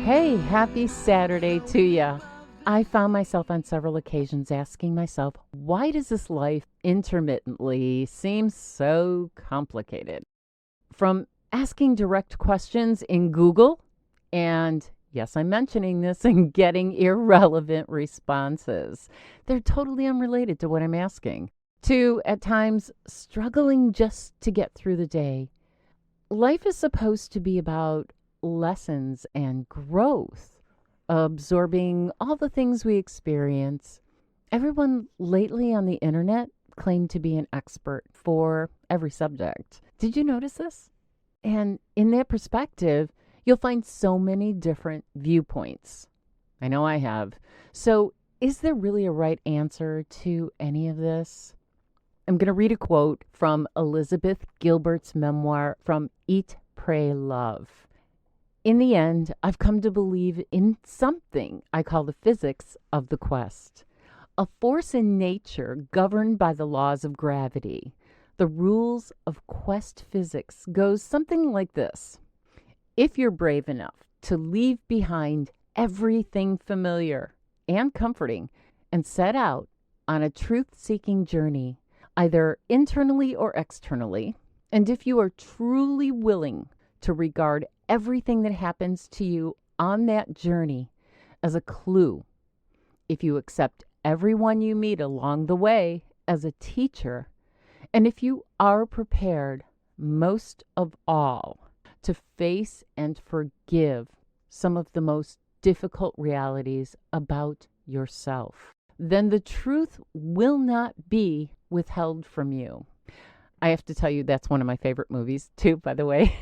Hey, happy Saturday to you. I found myself on several occasions asking myself, why does this life intermittently seem so complicated? From asking direct questions in Google, and yes, I'm mentioning this, and getting irrelevant responses. They're totally unrelated to what I'm asking. To, at times, struggling just to get through the day. Life is supposed to be about lessons and growth, absorbing all the things we experience. Everyone lately on the internet claimed to be an expert for every subject. Did you notice this? And in that perspective, you'll find so many different viewpoints. I know I have. So is there really a right answer to any of this? I'm going to read a quote from Elizabeth Gilbert's memoir, From Eat, Pray, Love. In the end, I've come to believe in something I call the physics of the quest, a force in nature governed by the laws of gravity. The rules of quest physics goes something like this. If you're brave enough to leave behind everything familiar and comforting and set out on a truth-seeking journey, either internally or externally, and if you are truly willing to regard everything that happens to you on that journey as a clue, if you accept everyone you meet along the way as a teacher, and if you are prepared, most of all, to face and forgive some of the most difficult realities about yourself, then the truth will not be withheld from you. I have to tell you, that's one of my favorite movies too, by the way.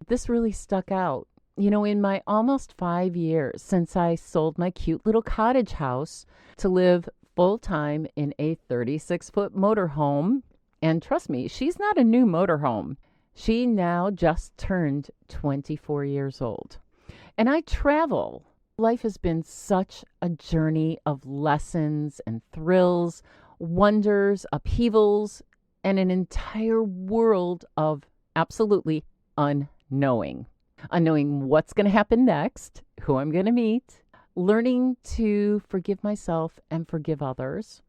This really stuck out. You know, in my almost 5 years since I sold my cute little cottage house to live full-time in a 36-foot motorhome, and trust me, she's not a new motorhome. She now just turned 24 years old. And I travel. Life has been such a journey of lessons and thrills, wonders, upheavals, and an entire world of absolutely unknowing what's going to happen next, who I'm going to meet, learning to forgive myself and forgive others,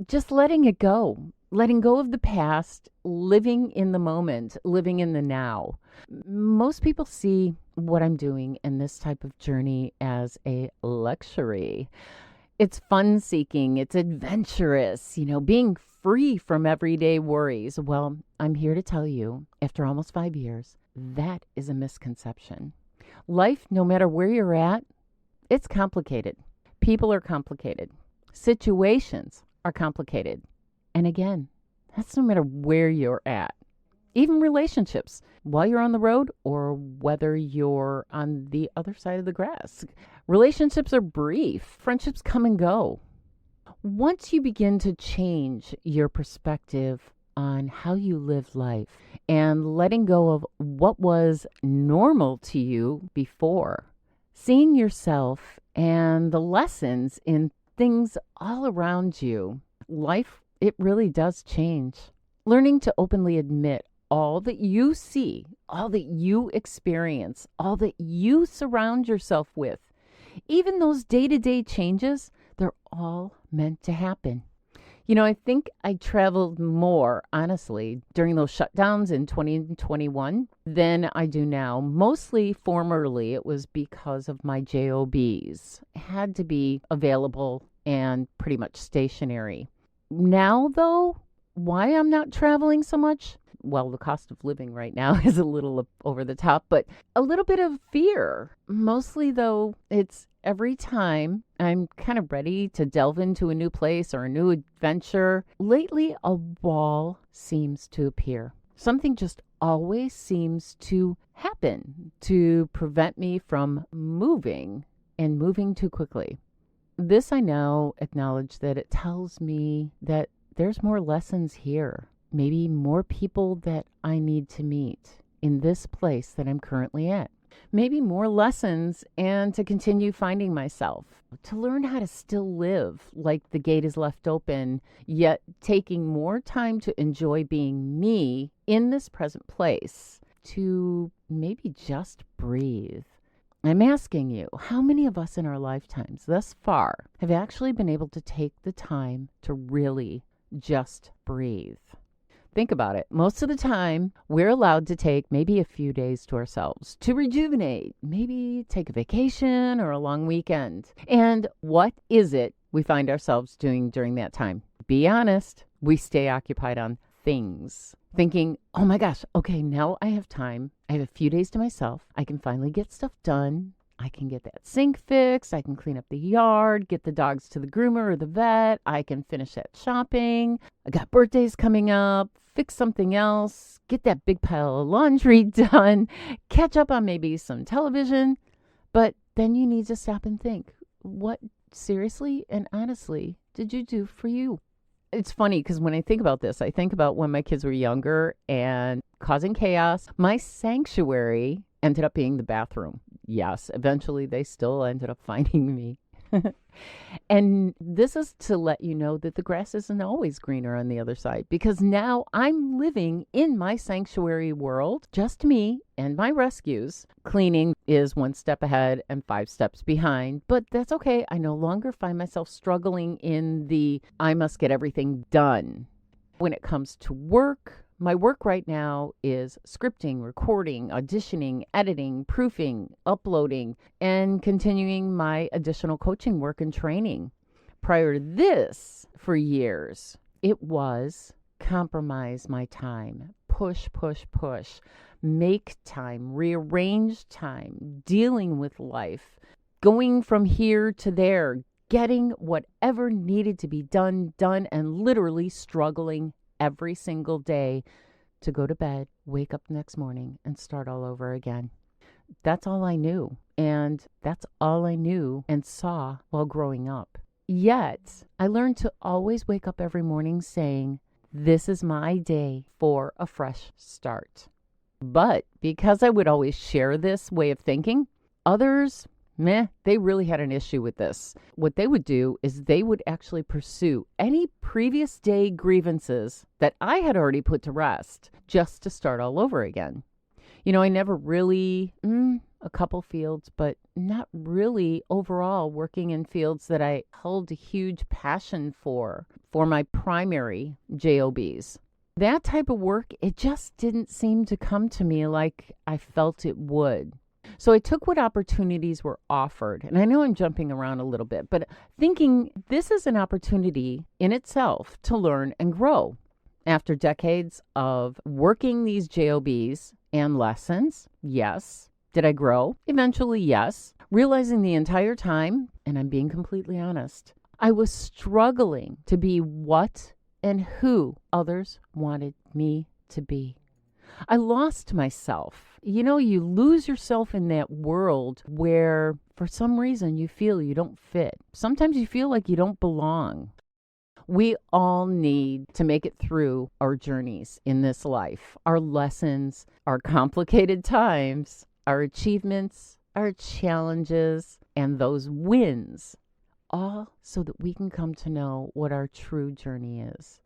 just letting go of the past, living in the moment, living in the now. Most people see what I'm doing in this type of journey as a luxury. It's fun-seeking, it's adventurous, being free from everyday worries. Well, I'm here to tell you, after almost 5 years, that is a misconception. Life, no matter where you're at, it's complicated. People are complicated. Situations are complicated. And again, that's no matter where you're at. Even relationships, while you're on the road or whether you're on the other side of the grass. Relationships are brief. Friendships come and go. Once you begin to change your perspective on how you live life and letting go of what was normal to you before, seeing yourself and the lessons in things all around you, life, it really does change. Learning to openly admit all that you see, all that you experience, all that you surround yourself with, even those day-to-day changes, they're all meant to happen. I think I traveled more, honestly, during those shutdowns in 2021 than I do now. Mostly, formerly, it was because of my JOBs. It had to be available and pretty much stationary. Now, though, why I'm not traveling so much? Well, the cost of living right now is a little over the top, but a little bit of fear. Mostly, though, it's every time I'm kind of ready to delve into a new place or a new adventure. Lately, a wall seems to appear. Something just always seems to happen to prevent me from moving and moving too quickly. This I now acknowledge that it tells me that there's more lessons here. Maybe more people that I need to meet in this place that I'm currently at. Maybe more lessons and to continue finding myself. To learn how to still live like the gate is left open, yet taking more time to enjoy being me in this present place. To maybe just breathe. I'm asking you, how many of us in our lifetimes thus far have actually been able to take the time to really just breathe? Think about it. Most of the time, we're allowed to take maybe a few days to ourselves to rejuvenate, maybe take a vacation or a long weekend. And what is it we find ourselves doing during that time? Be honest, we stay occupied on things, thinking, oh my gosh, okay, now I have time. I have a few days to myself. I can finally get stuff done. I can get that sink fixed. I can clean up the yard, get the dogs to the groomer or the vet. I can finish that shopping. I got birthdays coming up, fix something else, get that big pile of laundry done, catch up on maybe some television. But then you need to stop and think, what seriously and honestly did you do for you? It's funny because when I think about this, I think about when my kids were younger and causing chaos. My sanctuary ended up being the bathroom. Yes, eventually they still ended up finding me. And this is to let you know that the grass isn't always greener on the other side, because now I'm living in my sanctuary world, just me and my rescues. Cleaning is 1 step ahead and 5 steps behind, but that's okay. I no longer find myself struggling in the I must get everything done. When it comes to work, my work right now is scripting, recording, auditioning, editing, proofing, uploading, and continuing my additional coaching work and training. Prior to this, for years, it was compromise my time, push, make time, rearrange time, dealing with life, going from here to there, getting whatever needed to be done, and literally struggling every single day to go to bed, wake up the next morning, and start all over again. That's all I knew. And that's all I knew and saw while growing up. Yet, I learned to always wake up every morning saying, this is my day for a fresh start. But because I would always share this way of thinking, others, they really had an issue with this. What they would do is they would actually pursue any previous day grievances that I had already put to rest just to start all over again. You know, I never really, a couple fields, but not really overall working in fields that I held a huge passion for my primary jobs. That type of work, it just didn't seem to come to me like I felt it would. So I took what opportunities were offered, and I know I'm jumping around a little bit, but thinking this is an opportunity in itself to learn and grow. After decades of working these jobs and lessons, yes. Did I grow? Eventually, yes. Realizing the entire time, and I'm being completely honest, I was struggling to be what and who others wanted me to be. I lost myself. You know, you lose yourself in that world where for some reason you feel you don't fit. Sometimes you feel like you don't belong. We all need to make it through our journeys in this life, our lessons, our complicated times, our achievements, our challenges, and those wins, all so that we can come to know what our true journey is.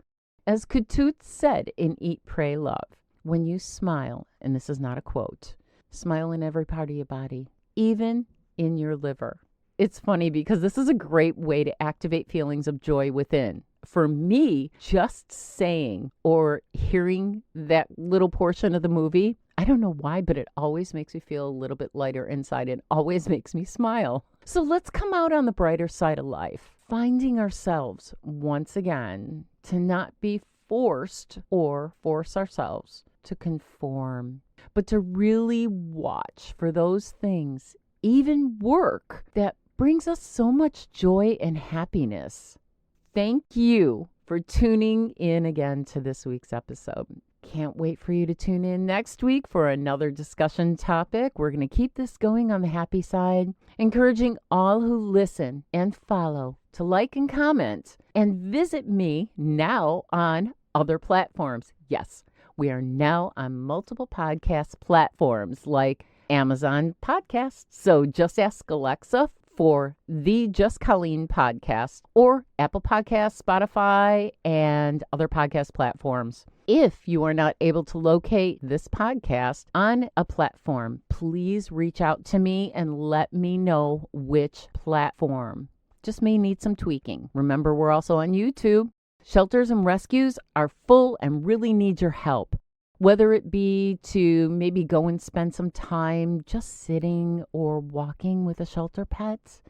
As Kutut said in Eat, Pray, Love, when you smile, and this is not a quote, smile in every part of your body, even in your liver. It's funny because this is a great way to activate feelings of joy within. For me, just saying or hearing that little portion of the movie, I don't know why, but it always makes me feel a little bit lighter inside and always makes me smile. So let's come out on the brighter side of life, finding ourselves once again to not be forced or force ourselves to conform, but to really watch for those things, even work, that brings us so much joy and happiness. Thank you for tuning in again to this week's episode. Can't wait for you to tune in next week for another discussion topic. We're going to keep this going on the happy side, encouraging all who listen and follow to like and comment and visit me now on other platforms. Yes, we are now on multiple podcast platforms like Amazon Podcasts. So just ask Alexa for the Just Colleen Podcast or Apple Podcasts, Spotify, and other podcast platforms. If you are not able to locate this podcast on a platform, please reach out to me and let me know which platform. Just may need some tweaking. Remember, we're also on YouTube. Shelters and rescues are full and really need your help. Whether it be to maybe go and spend some time just sitting or walking with a shelter pet,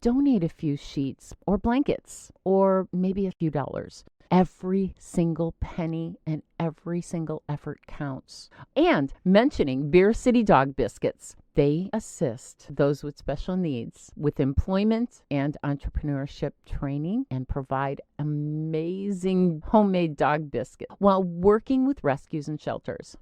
donate a few sheets or blankets or maybe a few dollars. Every single penny and every single effort counts. And mentioning Beer City Dog Biscuits, they assist those with special needs with employment and entrepreneurship training and provide amazing homemade dog biscuits while working with rescues and shelters.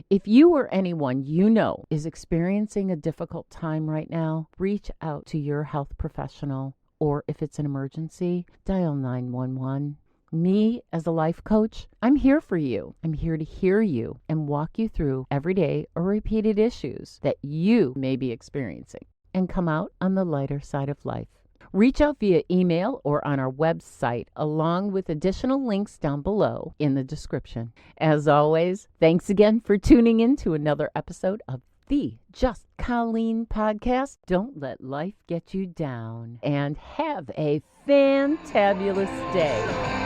If you or anyone you know is experiencing a difficult time right now, reach out to your health professional, or if it's an emergency, dial 911. Me, as a life coach, I'm here for you. I'm here to hear you and walk you through everyday or repeated issues that you may be experiencing and come out on the lighter side of life. Reach out via email or on our website, along with additional links down below in the description. As always, thanks again for tuning in to another episode of the Just Colleen Podcast. Don't let life get you down, and have a fantabulous day.